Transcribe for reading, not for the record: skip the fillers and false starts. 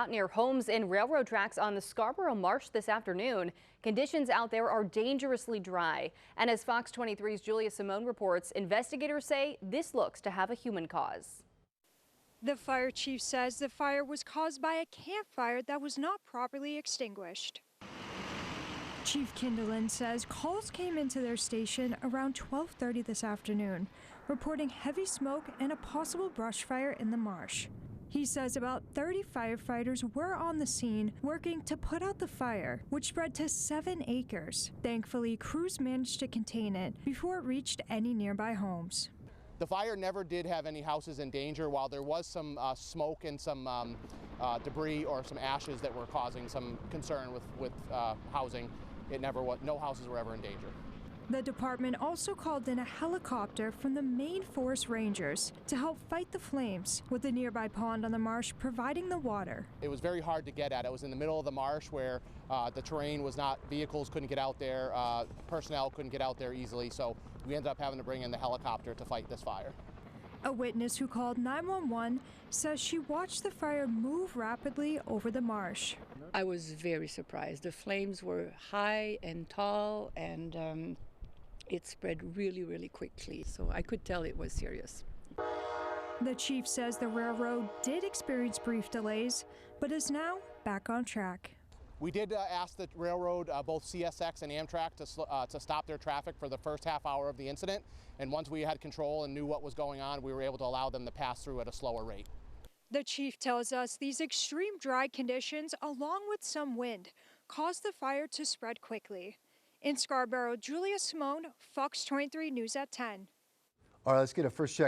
out near homes and railroad tracks on the Scarborough Marsh this afternoon. Conditions out there are dangerously dry. And as Fox 23's Julia Simone reports, investigators say this looks to have a human cause. The fire chief says the fire was caused by a campfire that was not properly extinguished. Chief Kindlin says calls came into their station around 12:30 this afternoon, reporting heavy smoke and a possible brush fire in the marsh. He says about 30 firefighters were on the scene working to put out the fire, which spread to 7 acres. Thankfully, crews managed to contain it before it reached any nearby homes. The fire never did have any houses in danger. While there was some smoke and some debris or some ashes that were causing some concern with housing, no houses were ever in danger. The department also called in a helicopter from the Maine Forest Rangers to help fight the flames, with the nearby pond on the marsh providing the water. It was very hard to get at. It was in the middle of the marsh where the terrain was not, vehicles couldn't get out there, personnel couldn't get out there easily, so we ended up having to bring in the helicopter to fight this fire. A witness who called 911 says she watched the fire move rapidly over the marsh. I was very surprised. The flames were high and tall, and it spread really, really quickly. So I could tell it was serious. The chief says the railroad did experience brief delays, but is now back on track. We did ask the railroad, both CSX and Amtrak, to stop their traffic for the first half hour of the incident. And once we had control and knew what was going on, we were able to allow them to pass through at a slower rate. The chief tells us these extreme dry conditions, along with some wind, caused the fire to spread quickly. In Scarborough, Julia Simone, Fox 23 News at 10. All right, let's get a first check.